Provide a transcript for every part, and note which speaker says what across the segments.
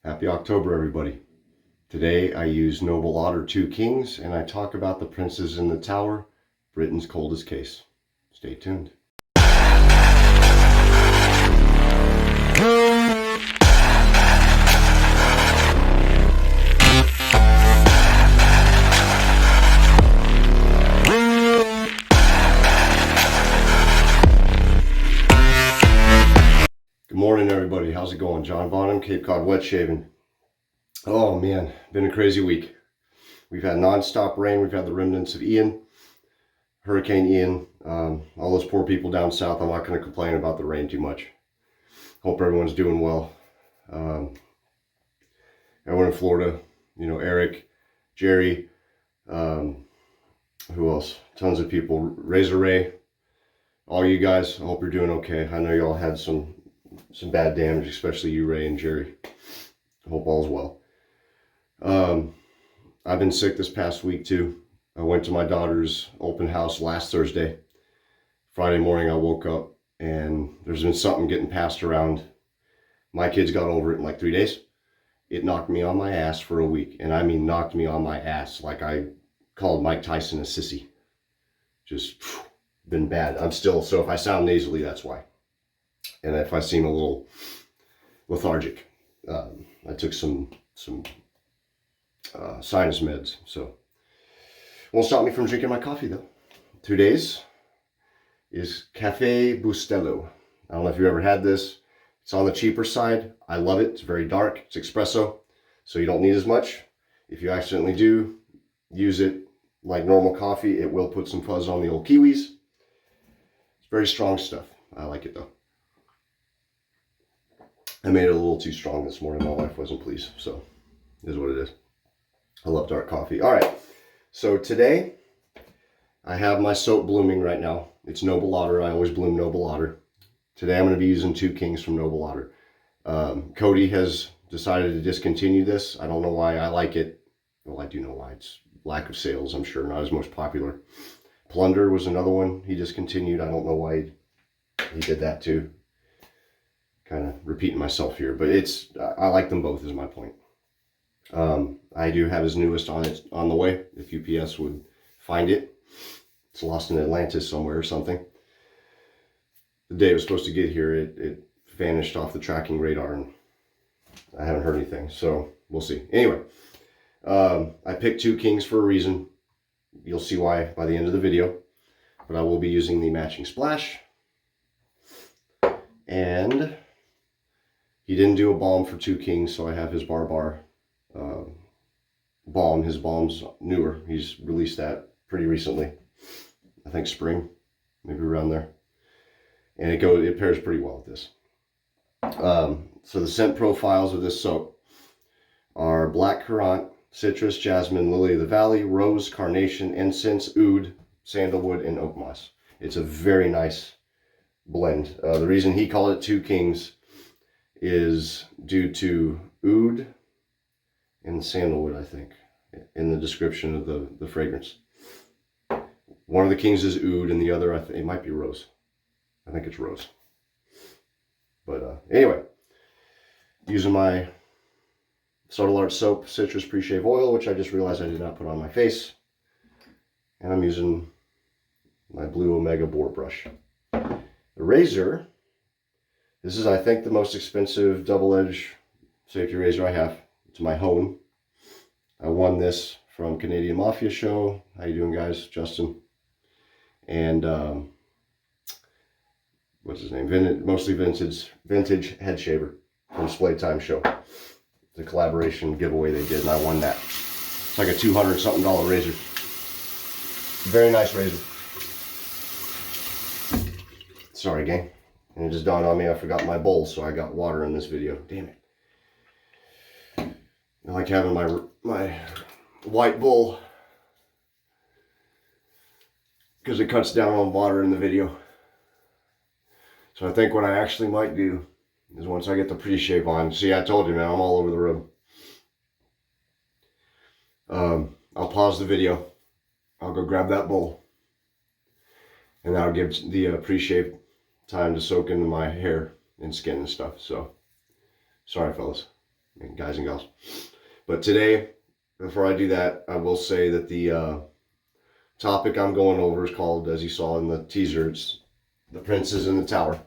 Speaker 1: Happy October, everybody. Today I use Noble Otter 2 Kings and I talk about the Princes in the Tower, Britain's coldest case. Stay tuned. Good morning, everybody. How's it going? John Bonham, Cape Cod Wet Shaving. Oh man, been a crazy week. We've had non-stop rain. We've had the remnants of Hurricane Ian. All those poor people down south. I'm not going to complain about the rain too much. Hope everyone's doing well. Everyone in Florida, you know, Eric, Jerry, who else? Tons of people. Razor Ray, all you guys. I hope you're doing okay. I know you all had some bad damage, especially you, Ray and Jerry. I hope all's well. I've been sick this past week too. I went to my daughter's open house last Thursday. Friday morning I woke up and there's been something getting passed around. My kids got over it in like 3 days. It knocked me on my ass for a week. And I mean knocked me on my ass. Like I called Mike Tyson a sissy. Just been bad. I'm still, so if I sound nasally, that's why. And if I seem a little lethargic, I took some sinus meds, so won't stop me from drinking my coffee though. Today's is Cafe Bustelo. I don't know if you've ever had this. It's on the cheaper side. I love it. It's very dark. It's espresso, so you don't need as much. If you accidentally do use it like normal coffee, it will put some fuzz on the old kiwis. It's very strong stuff. I like it though. I made it a little too strong this morning. My wife wasn't pleased, so it is what it is. I love dark coffee. All right, so today I have my soap blooming right now. It's Noble Otter. I always bloom Noble Otter. Today I'm going to be using 2 Kings from Noble Otter. Cody has decided to discontinue this. I don't know why. I like it. Well, I do know why. It's lack of sales, I'm sure. Not as most popular. Plunder was another one he discontinued. I don't know why he did that too. Kind of repeating myself here, but I like them both is my point. I do have his newest on the way, if UPS would find it. It's lost in Atlantis somewhere or something. The day it was supposed to get here, it vanished off the tracking radar, and I haven't heard anything, so we'll see. Anyway, I picked 2 Kings for a reason. You'll see why by the end of the video, but I will be using the matching splash. And he didn't do a balm for 2 Kings, so I have his BarrBarr balm. His balm's newer. He's released that pretty recently. I think spring, maybe around there. And it pairs pretty well with this. So the scent profiles of this soap are black currant, citrus, jasmine, lily of the valley, rose, carnation, incense, oud, sandalwood, and oakmoss. It's a very nice blend. The reason he called it 2 Kings is due to oud and sandalwood, I think, in the description of the fragrance. One of the Kings is oud and the other, it might be rose. I think it's rose. But anyway, using my Subtle Art soap, citrus pre-shave oil, which I just realized I did not put on my face. And I'm using my blue Omega boar brush. The razor, this is, I think, the most expensive double-edge safety razor I have. It's my Hone. I won this from Canadian Mafia Show. How you doing, guys? Justin. And what's his name? Mostly vintage head shaver from Splay Time Show. The collaboration giveaway they did, and I won that. It's like a $200-something razor. Very nice razor. Sorry, gang. And it just dawned on me I forgot my bowl, so I got water in this video. Damn it. I like having my white bowl because it cuts down on water in the video. So I think what I actually might do is once I get the pre-shave on, see, I told you, man, I'm all over the road. I'll pause the video. I'll go grab that bowl. And that'll give the pre-shave time to soak into my hair and skin and stuff. So, sorry, fellas. guys and gals. But today, before I do that, I will say that the topic I'm going over is called, as you saw in the teaser, it's The Princes in the Tower.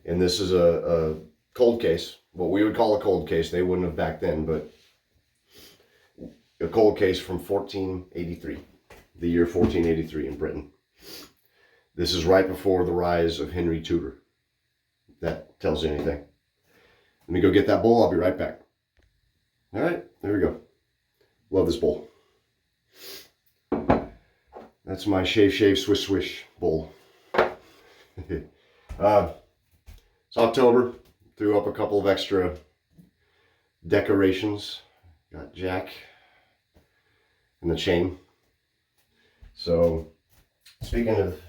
Speaker 1: And this is a cold case, what we would call a cold case. They wouldn't have back then, but a cold case from 1483, the year 1483 in Britain. This is right before the rise of Henry Tudor. If that tells you anything. Let me go get that bowl. I'll be right back. All right, there we go. Love this bowl. That's my shave, swish, swish bowl. It's October. Threw up a couple of extra decorations. Got Jack and the chain. So, speaking of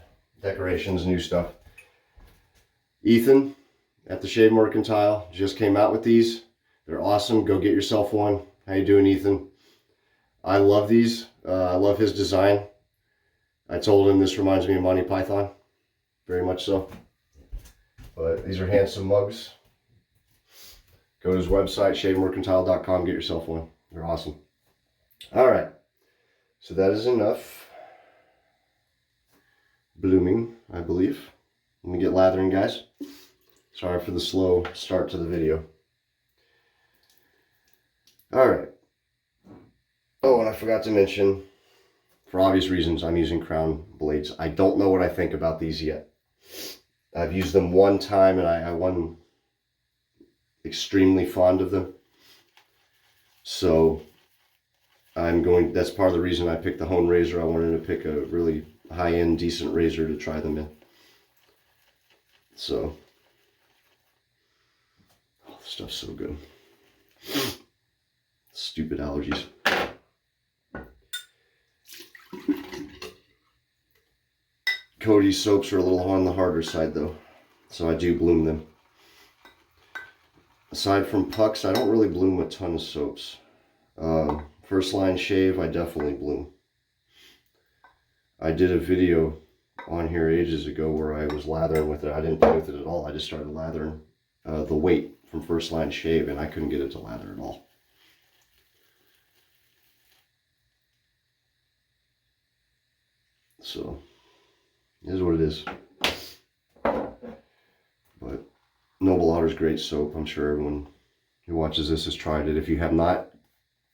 Speaker 1: decorations, new stuff. Ethan at the Shave Mercantile just came out with these. They're awesome. Go get yourself one. How you doing, Ethan? I love these. I love his design. I told him this reminds me of Monty Python. Very much so. But these are handsome mugs. Go to his website, shavemercantile.com. Get yourself one. They're awesome. All right. So that is enough blooming, I believe. Let me get lathering, guys. Sorry for the slow start to the video. All right. Oh, and I forgot to mention, for obvious reasons, I'm using Crown blades. I don't know what I think about these yet. I've used them one time, and I wasn't extremely fond of them. So that's part of the reason I picked the Hone razor. I wanted to pick a really high-end, decent razor to try them in. So, oh, this stuff's so good. Stupid allergies. Cody's soaps are a little on the harder side though, so I do bloom them. Aside from pucks, I don't really bloom a ton of soaps. First line shave, I definitely bloom. I did a video on here ages ago where I was lathering with it. I didn't play with it at all. I just started lathering the weight from first line shave, and I couldn't get it to lather at all. So, it is what it is. But Noble Otter's great soap. I'm sure everyone who watches this has tried it. If you have not,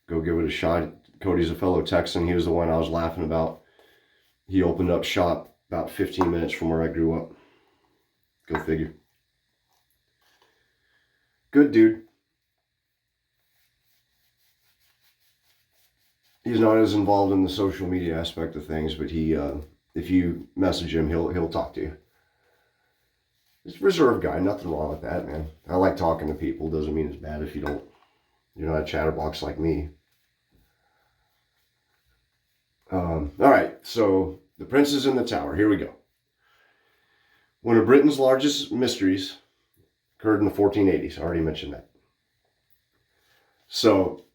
Speaker 1: go give it a shot. Cody's a fellow Texan. He was the one I was laughing about. He opened up shop about 15 minutes from where I grew up. Go figure. Good dude. He's not as involved in the social media aspect of things, but he, if you message him, he'll talk to you. He's a reserved guy. Nothing wrong with that, man. I like talking to people. Doesn't mean it's bad if you're not a chatterbox like me. All right, so The Princes in the Tower. Here we go. One of Britain's largest mysteries occurred in the 1480s. I already mentioned that. So,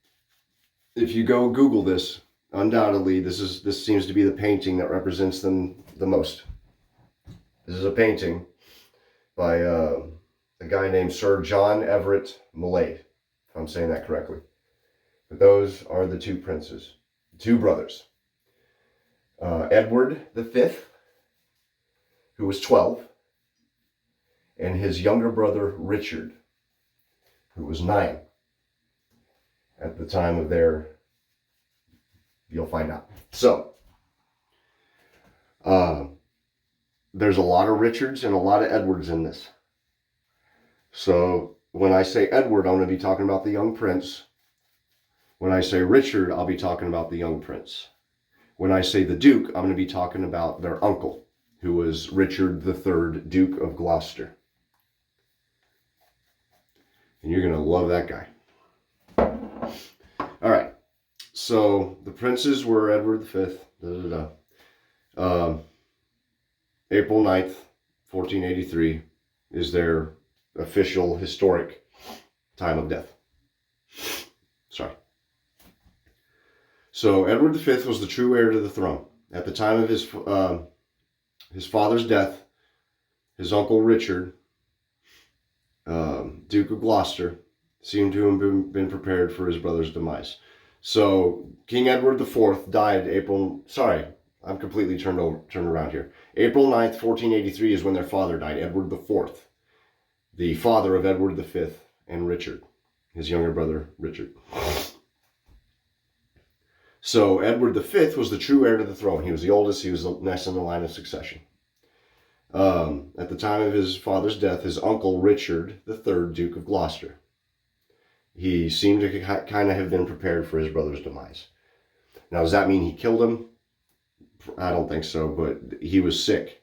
Speaker 1: if you go Google this, undoubtedly this seems to be the painting that represents them the most. This is a painting by a guy named Sir John Everett Millais, if I'm saying that correctly. But those are the two princes, two brothers. Edward V, who was 12, and his younger brother Richard, who was 9 at the time of their, you'll find out. So, there's a lot of Richards and a lot of Edwards in this. So, when I say Edward, I'm going to be talking about the young prince. When I say Richard, I'll be talking about the young prince. When I say the Duke, I'm going to be talking about their uncle, who was Richard III, Duke of Gloucester. And you're going to love that guy. All right. So the princes were Edward V. April 9th, 1483 is their official historic time of death. Sorry. So Edward V was the true heir to the throne. At the time of his father's death, his uncle Richard, Duke of Gloucester, seemed to have been prepared for his brother's demise. So King Edward IV died I'm completely turned around here. April 9th, 1483 is when their father died, Edward IV, the father of Edward V and Richard, his younger brother, Richard. So Edward V was the true heir to the throne. He was the oldest. He was the next in the line of succession. At the time of his father's death, his uncle, Richard III, Duke of Gloucester, he seemed to kind of have been prepared for his brother's demise. Now, does that mean he killed him? I don't think so, but he was sick.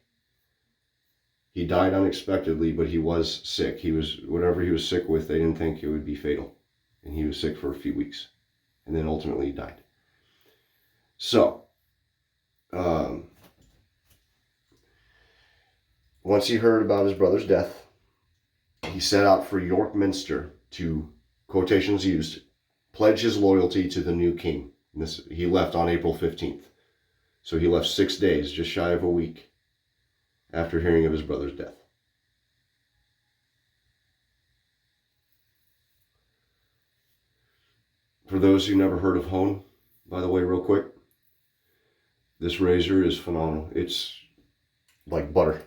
Speaker 1: He died unexpectedly, but he was sick. Whatever he was sick with, they didn't think it would be fatal. And he was sick for a few weeks. And then ultimately he died. So, once he heard about his brother's death, he set out for York Minster to, quotations used, pledge his loyalty to the new king. He left on April 15th. So he left 6 days, just shy of a week, after hearing of his brother's death. For those who never heard of Hone, by the way, real quick, this razor is phenomenal. It's like butter.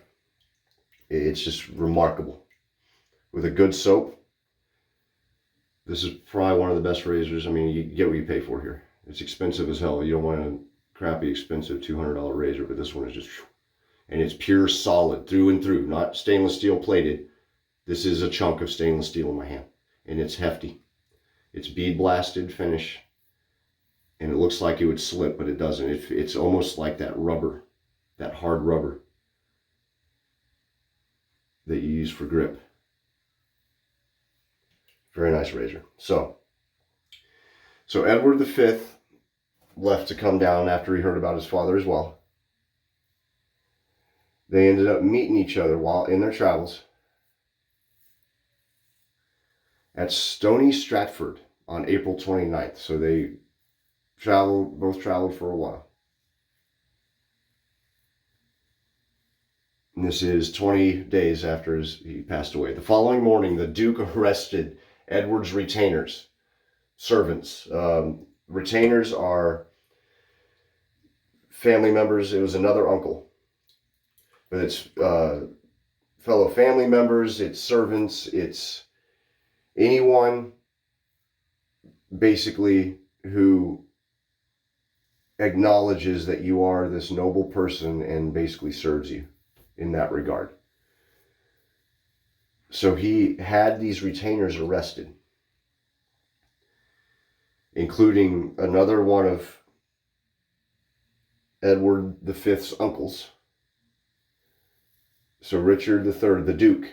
Speaker 1: It's just remarkable. With a good soap, this is probably one of the best razors. I mean, you get what you pay for here. It's expensive as hell. You don't want a crappy, expensive $200 razor, but this one is just, and it's pure solid through and through, not stainless steel plated. This is a chunk of stainless steel in my hand, and it's hefty. It's bead blasted finish, and it looks like it would slip, but it doesn't. It's almost like that rubber, that hard rubber that you use for grip. Very nice razor. So Edward V left to come down after he heard about his father as well. They ended up meeting each other while in their travels at Stony Stratford on April 29th. So they both traveled for a while. And this is 20 days after he passed away. The following morning, the Duke arrested Edward's retainers, servants. Retainers are family members. It was another uncle. But it's fellow family members, it's servants, it's anyone basically who acknowledges that you are this noble person and basically serves you in that regard. So he had these retainers arrested, including another one of Edward V's uncles. So Richard III, the Duke,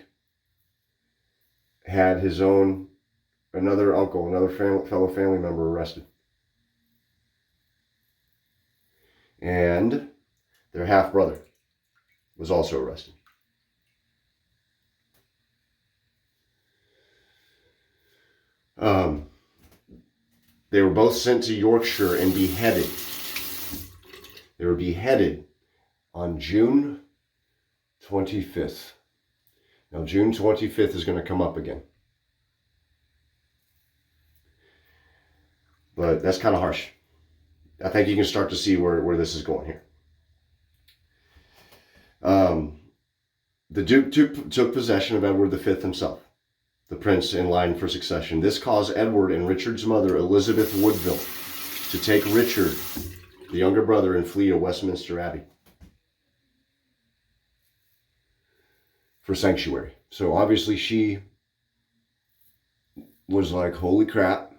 Speaker 1: had his own, another uncle, another fellow family member arrested. And their half-brother was also arrested. They were both sent to Yorkshire and beheaded. They were beheaded on June 25th. Now, June 25th is going to come up again. But that's kind of harsh. I think you can start to see where this is going here. The Duke took possession of Edward V himself, the prince in line for succession. This caused Edward and Richard's mother, Elizabeth Woodville, to take Richard, the younger brother, and flee to Westminster Abbey for sanctuary. So obviously she was like, holy crap,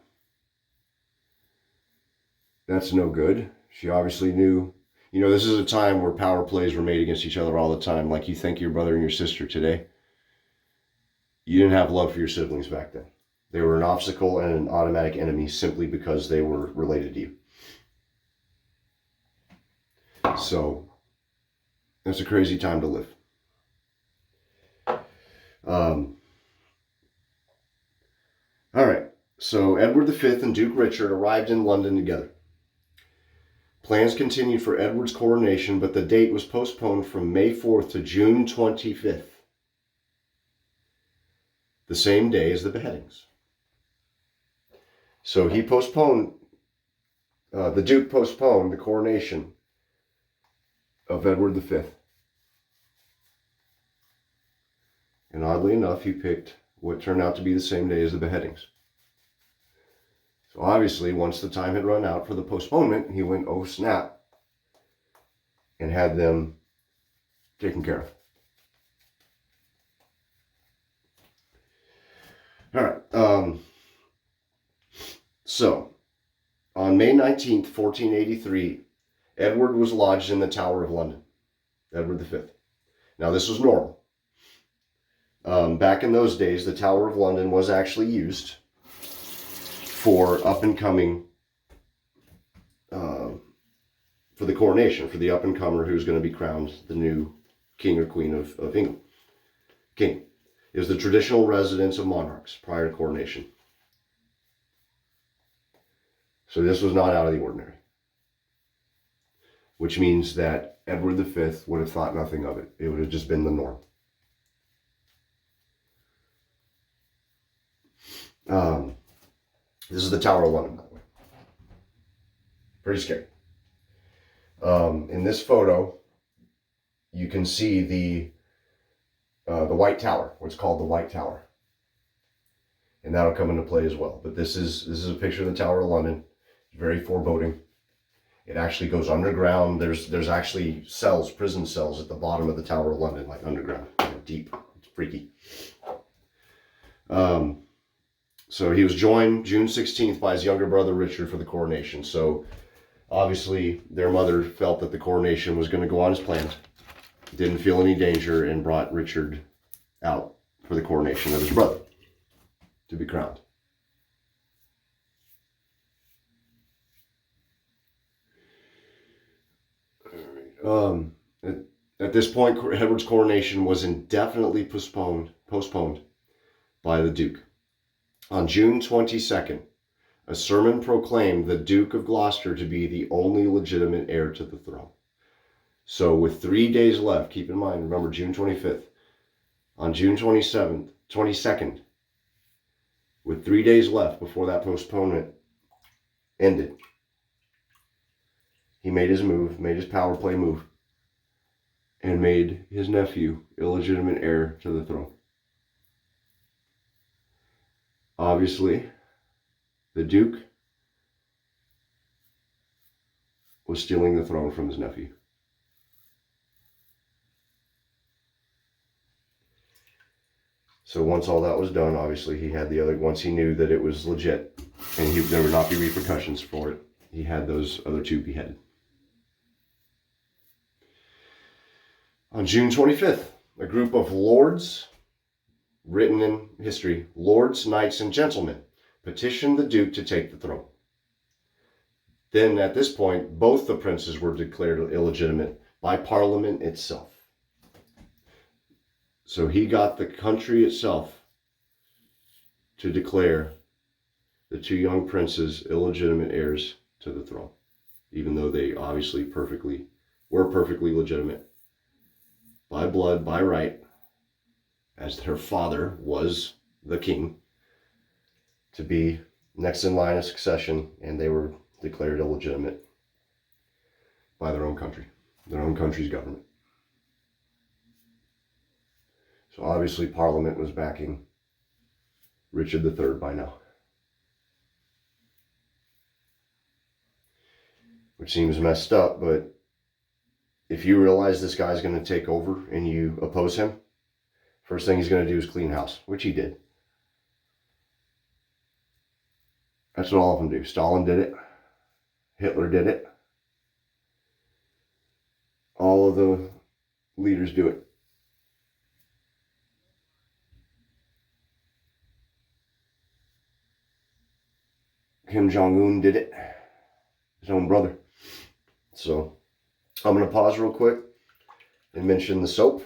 Speaker 1: that's no good. She obviously knew, you know, this is a time where power plays were made against each other all the time. Like you think your brother and your sister today. You didn't have love for your siblings back then. They were an obstacle and an automatic enemy simply because they were related to you. So, it's a crazy time to live. All right, so Edward V and Duke Richard arrived in London together. Plans continued for Edward's coronation, but the date was postponed from May 4th to June 25th, the same day as the beheadings. So he postponed, the Duke postponed the coronation of Edward V. And oddly enough, he picked what turned out to be the same day as the beheadings. So obviously, once the time had run out for the postponement, he went, oh snap, and had them taken care of. All right. So, on May 19th, 1483, Edward was lodged in the Tower of London. Edward V. Now, this was normal. Back in those days, the Tower of London was actually used for up-and-coming, for the coronation, for the up-and-comer who's going to be crowned the new king or queen of England. King. It was the traditional residence of monarchs prior to coronation. So this was not out of the ordinary. Which means that Edward V would have thought nothing of it. It would have just been the norm. This is the Tower of London, by the way. Pretty scary. In this photo, you can see the White Tower, what's called the White Tower. And that'll come into play as well. But this is a picture of the Tower of London. It's very foreboding. It actually goes underground. There's actually cells, prison cells at the bottom of the Tower of London, like underground, deep. It's freaky. So he was joined June 16th by his younger brother Richard for the coronation. So obviously their mother felt that the coronation was going to go on as planned. Didn't feel any danger and brought Richard out for the coronation of his brother to be crowned. At this point, Edward's coronation was indefinitely postponed by the Duke. On June 22nd, a sermon proclaimed the Duke of Gloucester to be the only legitimate heir to the throne. So with 3 days left, keep in mind, remember June 25th, on June 22nd, with 3 days left before that postponement ended, he made his move, made his power play move, and made his nephew illegitimate heir to the throne. Obviously, the Duke was stealing the throne from his nephew. So once all that was done, obviously he had the other, once he knew that it was legit and there would not be repercussions for it, he had those other two beheaded. On June 25th, a group of lords, written in history, lords, knights, and gentlemen, petitioned the Duke to take the throne. Then at this point, both the princes were declared illegitimate by Parliament itself. So he got the country itself to declare the two young princes illegitimate heirs to the throne, even though they obviously were perfectly legitimate by blood, by right, as their father was the king, to be next in line of succession, and they were declared illegitimate by their own country, their own country's government. So obviously Parliament was backing Richard III by now. Which seems messed up, but if you realize this guy's going to take over and you oppose him, first thing he's going to do is clean house, which he did. That's what all of them do. Stalin did it. Hitler did it. All of the leaders do it. Kim Jong-un did it. His own brother. So, I'm going to pause real quick and mention the soap.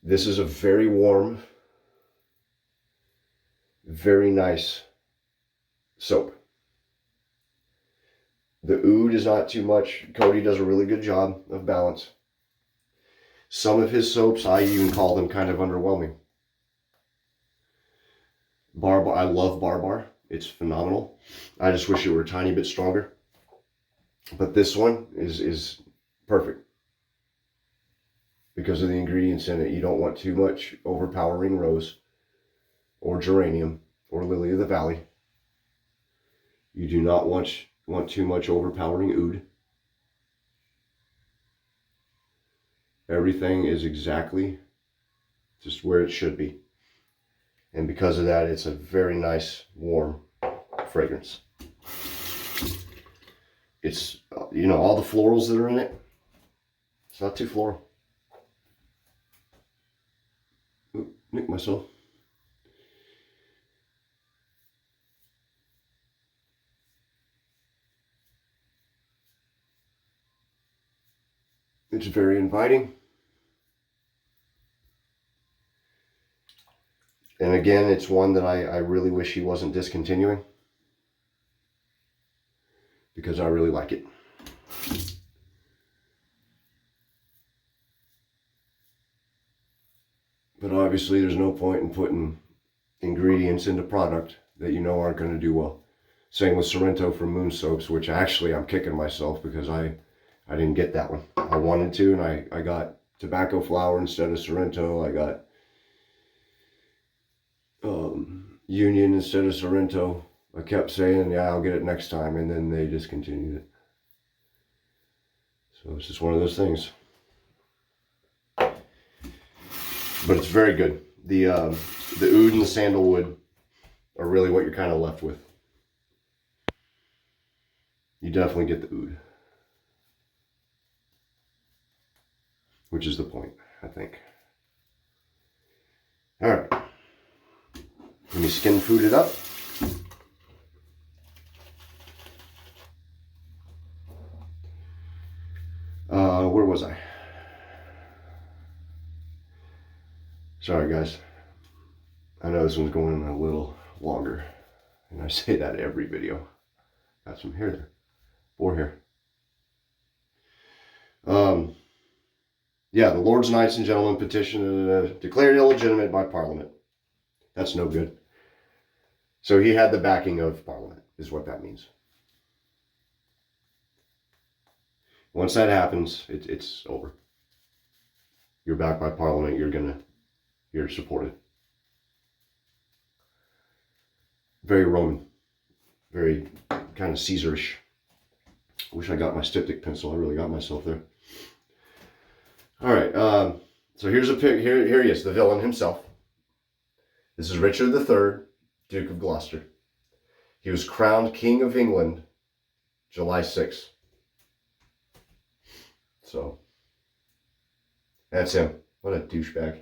Speaker 1: This is a very warm, very nice soap. The oud is not too much. Cody does a really good job of balance. Some of his soaps, I even call them kind of underwhelming. BarrBarr, I love BarrBarr. It's phenomenal. I just wish it were a tiny bit stronger. But this one is perfect because of the ingredients in it. You don't want too much overpowering rose or geranium or lily of the valley. You do not want too much overpowering oud. Everything is exactly just where it should be. And because of that, it's a very nice, warm fragrance. It's, you know, all the florals that are in it, it's not too floral. Oop, nicked myself. It's very inviting. And again, it's one that I really wish he wasn't discontinuing, because I really like it. But obviously there's no point in putting ingredients into product that you know aren't going to do well. Same with Sorrento from Moon Soaps, which actually I'm kicking myself because I didn't get that one. I wanted to, and I got tobacco flower instead of Sorrento. I got Union instead of Sorrento. I kept saying, yeah, I'll get it next time, and then they discontinued it. So it's just one of those things. But it's very good. The oud and the sandalwood are really what you're kind of left with. You definitely get the oud, which is the point, I think. All right. Let me skin food it up. Where was I? Sorry, guys. I know this one's going a little longer, and I say that every video. Got some hair there. Boar hair. Yeah, the Lords, Knights, and Gentlemen petition declared illegitimate by Parliament. That's no good. So he had the backing of Parliament, is what that means. Once that happens, it's over. You're backed by Parliament. You're supported. Very Roman, very kind of Caesarish. Wish I got my styptic pencil. I really got myself there. All right, so here's a pic. Here he is, the villain himself. This is Richard III, Duke of Gloucester. He was crowned King of England July 6th. So, that's him. What a douchebag.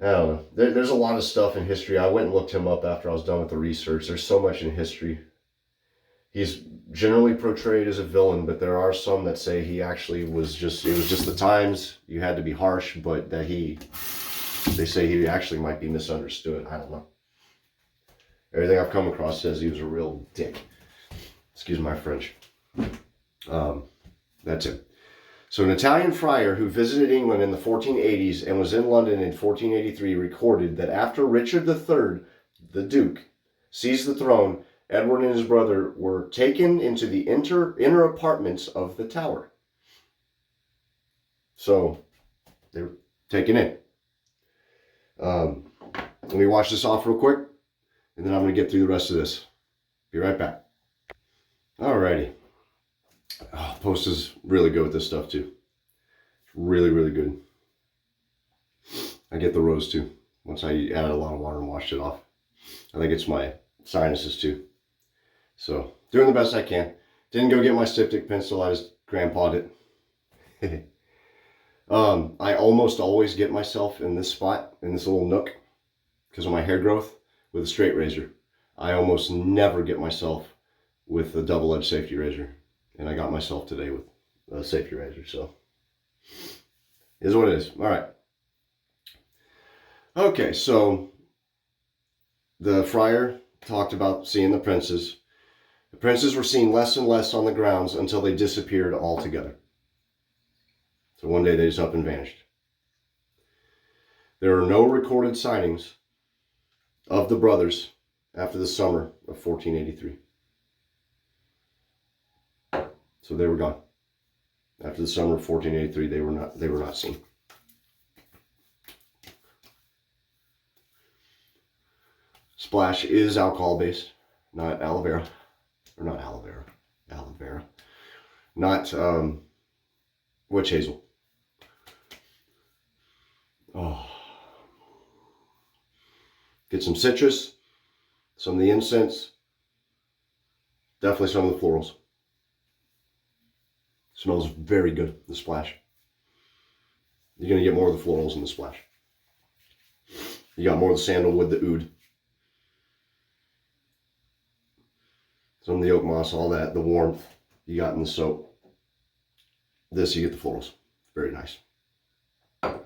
Speaker 1: I don't know. There's a lot of stuff in history. I went and looked him up after I was done with the research. There's so much in history. He's generally portrayed as a villain, but there are some that say he actually was just, it was just the times, you had to be harsh, but that they say he actually might be misunderstood. I don't know. Everything I've come across says he was a real dick. Excuse my French. That's it. So an Italian friar who visited England in the 1480s and was in London in 1483 recorded that after Richard III, the Duke, seized the throne, Edward and his brother were taken into the inner apartments of the tower. So they were taken in. Let me wash this off real quick, and then I'm going to get through the rest of this. Be right back. Alrighty. Oh, Post is really good with this stuff too. It's really, really good. I get the rose too. Once I added a lot of water and washed it off. I think it's my sinuses too. So, doing the best I can. Didn't go get my styptic pencil. I just grandpa'd it. I almost always get myself in this spot, in this little nook, because of my hair growth, with a straight razor. I almost never get myself with a double-edged safety razor. And I got myself today with a safety razor, so it is what it is. All right. Okay, so the friar talked about seeing the princes. The princes were seen less and less on the grounds until they disappeared altogether. So one day they just up and vanished. There are no recorded sightings of the brothers after the summer of 1483. So they were gone. After the summer of 1483, they were not seen. Splash is alcohol based, not aloe vera, or not aloe vera, not witch hazel. Oh, get some citrus, some of the incense, definitely some of the florals. Smells very good, the splash. You're going to get more of the florals in the splash. You got more of the sandalwood, the oud. Some of the Oakmoss, all that, the warmth you got in the soap. This, you get the florals. Very nice. All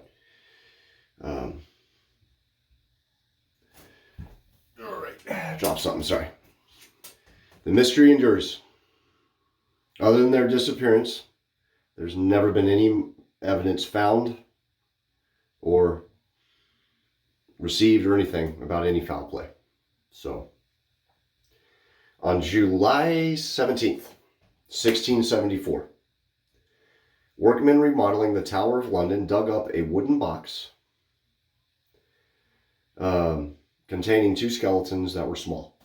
Speaker 1: right, drop something, sorry. The mystery endures. Other than their disappearance, there's never been any evidence found or received or anything about any foul play. So, on July 17th, 1674, workmen remodeling the Tower of London dug up a wooden box containing 2 skeletons that were small.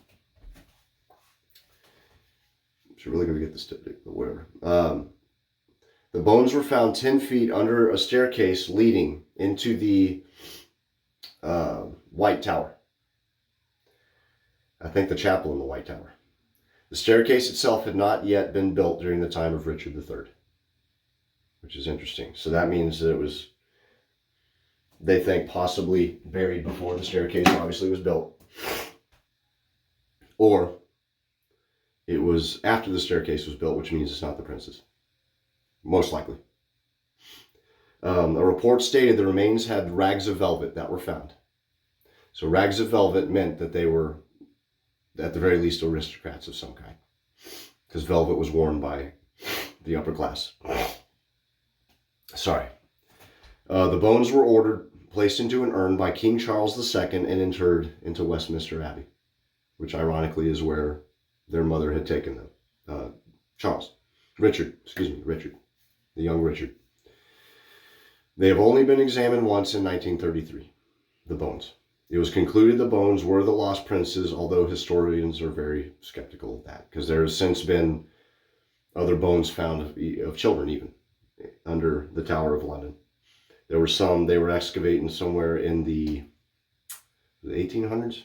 Speaker 1: Should really go get this tip, but whatever. The bones were found 10 feet under a staircase leading into the White Tower. I think the chapel in the White Tower. The staircase itself had not yet been built during the time of Richard III, which is interesting. So that means that it was, they think, possibly buried before the staircase obviously was built, or it was after the staircase was built, which means it's not the prince's. Most likely. A report stated the remains had rags of velvet that were found. So rags of velvet meant that they were, at the very least, aristocrats of some kind, because velvet was worn by the upper class. Sorry. The bones were placed into an urn by King Charles II and interred into Westminster Abbey, which ironically is where their mother had taken them. Richard, the young Richard. They have only been examined once in 1933, the bones. It was concluded the bones were the lost princes, although historians are very skeptical of that, because there has since been other bones found of children even under the Tower of London. There were some, they were excavating somewhere in the 1800s.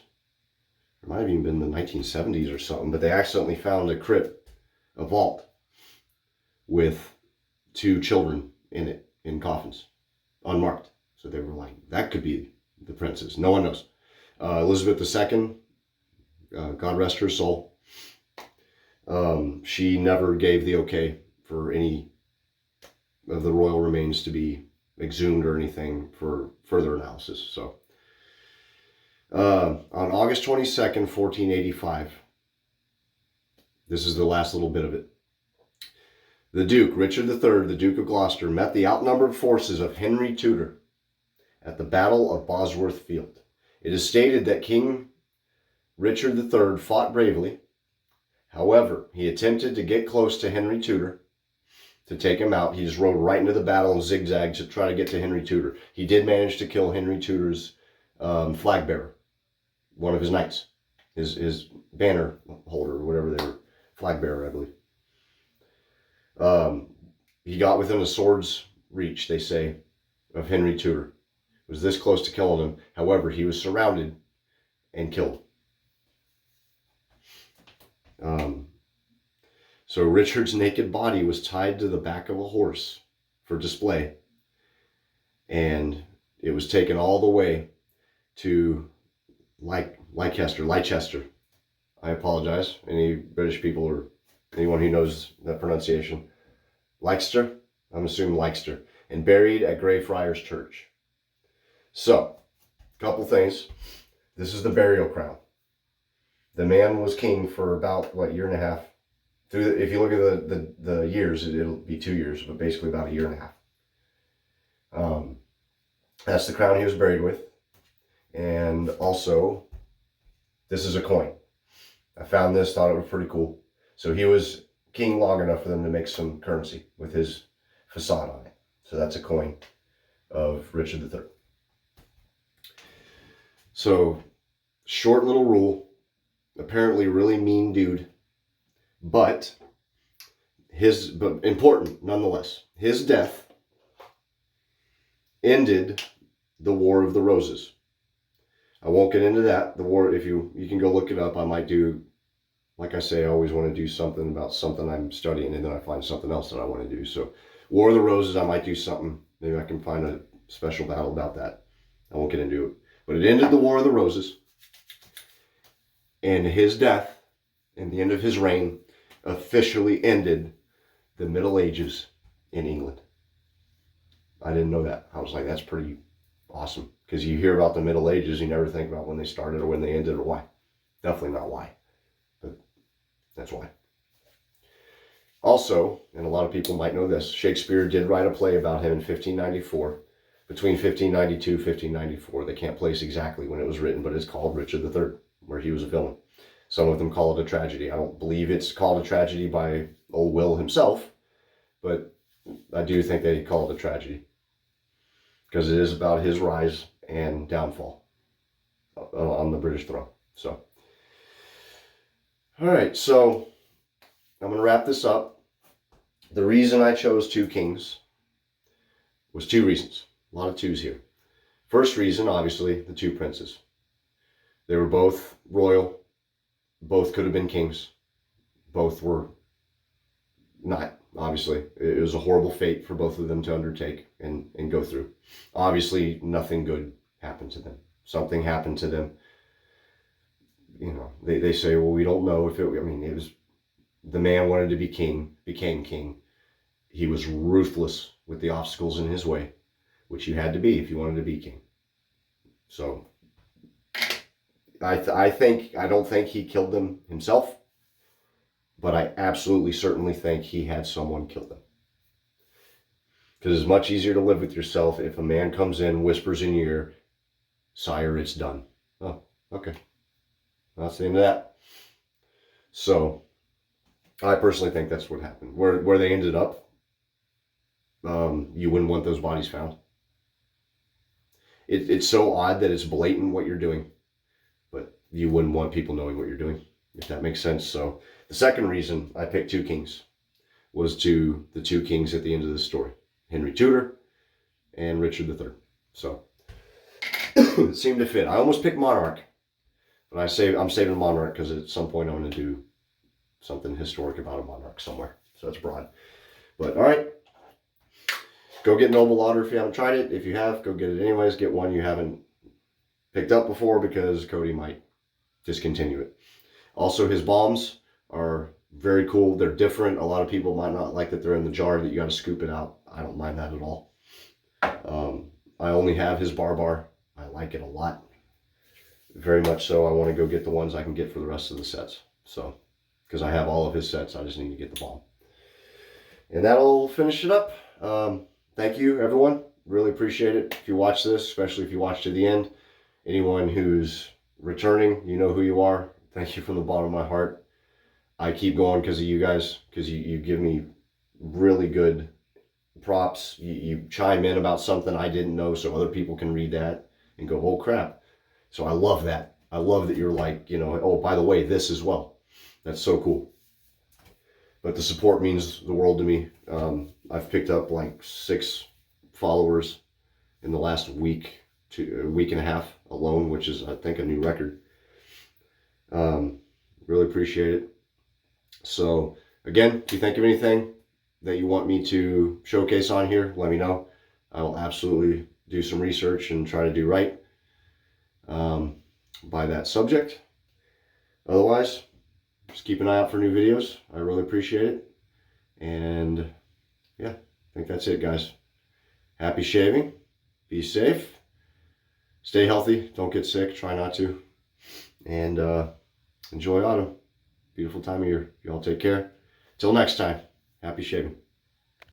Speaker 1: It might have even been the 1970s or something, but they accidentally found a crypt, a vault, with 2 children in it, in coffins, unmarked. So they were like, that could be the princes. No one knows. Elizabeth II, God rest her soul, she never gave the okay for any of the royal remains to be exhumed or anything for further analysis. So, on August 22nd, 1485, this is the last little bit of it. The Duke, Richard III, the Duke of Gloucester, met the outnumbered forces of Henry Tudor at the Battle of Bosworth Field. It is stated that King Richard III fought bravely. However, he attempted to get close to Henry Tudor to take him out. He just rode right into the battle and zigzagged to try to get to Henry Tudor. He did manage to kill Henry Tudor's flag bearer, one of his knights, his banner holder, or whatever they were, flag bearer, I believe. He got within a sword's reach, they say, of Henry Tudor. Was this close to killing him. However, he was surrounded and killed. So Richard's naked body was tied to the back of a horse for display, and it was taken all the way to Leicester. I apologize, any British people or anyone who knows that pronunciation. Leicester? I'm assuming Leicester. And buried at Greyfriars Church. So, a couple things. This is the burial crown. The man was king for about, what, year and a half? If you look at the years, it'll be 2 years, but basically about a year and a half. That's the crown he was buried with. And also, This is a coin. I found this, thought it was pretty cool. So he was king long enough for them to make some currency with his facade on it. So that's a coin of Richard III. So, short little rule. Apparently really mean dude. But important nonetheless. His death ended the War of the Roses. I won't get into that. The war, if you can go look it up. I might do, like I say, I always want to do something about something I'm studying, and then I find something else that I want to do. So War of the Roses, I might do something. Maybe I can find a special battle about that. I won't get into it. But it ended the War of the Roses. And his death and the end of his reign officially ended the Middle Ages in England. I didn't know that. I was like, that's pretty awesome. Because you hear about the Middle Ages, you never think about when they started or when they ended or why. Definitely not why. But that's why. Also, and a lot of people might know this, Shakespeare did write a play about him in 1594. Between 1592 and 1594. They can't place exactly when it was written, but it's called Richard III, where he was a villain. Some of them call it a tragedy. I don't believe it's called a tragedy by old Will himself, but I do think they call it a tragedy. Because it is about his rise and downfall on the British throne. So, all right, so I'm going to wrap this up. The reason I chose two kings was two reasons. A lot of twos here. First reason, obviously, the two princes. They were both royal. Both could have been kings. Both were not, obviously. It was a horrible fate for both of them to undertake and go through. Obviously, nothing good happened to them. Something happened to them. You know, they say, well, we don't know if it, I mean, it was, the man wanted to be king, became king. He was ruthless with the obstacles in his way, which you had to be if you wanted to be king. So, I don't think he killed them himself, but I absolutely certainly think he had someone kill them. Because it's much easier to live with yourself if a man comes in, whispers in your ear, "Sire, it's done." Oh, okay. That's the end of that. So, I personally think that's what happened. Where they ended up, you wouldn't want those bodies found. It's so odd that it's blatant what you're doing, but you wouldn't want people knowing what you're doing, if that makes sense. So the second reason I picked two kings was to the two kings at the end of the story, Henry Tudor and Richard III. So it seemed to fit. I almost picked Monarch, but I'm saving Monarch because at some point I'm going to do something historic about a monarch somewhere. So it's broad. But all right. Go get Noble Otter if you haven't tried it. If you have, go get it anyways. Get one you haven't picked up before because Cody might discontinue it. Also, his balms are very cool. They're different. A lot of people might not like that they're in the jar, that you got to scoop it out. I don't mind that at all. I only have his BarrBarr. I like it a lot. Very much so. I want to go get the ones I can get for the rest of the sets. So, because I have all of his sets, I just need to get the Balm. And that'll finish it up. Thank you, everyone. Really appreciate it. If you watch this, especially if you watch to the end, anyone who's returning, you know who you are. Thank you from the bottom of my heart. I keep going because of you guys, because you give me really good props. You chime in about something I didn't know so other people can read that and go, oh crap. So I love that. I love that you're like, you know, oh, by the way, this as well. That's so cool. But the support means the world to me. I've picked up like 6 followers in the last week to a week and a half alone, which is, I think, a new record. Really appreciate it. So again, if you think of anything that you want me to showcase on here, let me know. I will absolutely do some research and try to do right by that subject. Otherwise, just keep an eye out for new videos. I really appreciate it. And yeah, I think that's it, guys. Happy shaving. Be safe. Stay healthy. Don't get sick. Try not to. And enjoy autumn. Beautiful time of year. Y'all take care. Till next time. Happy shaving.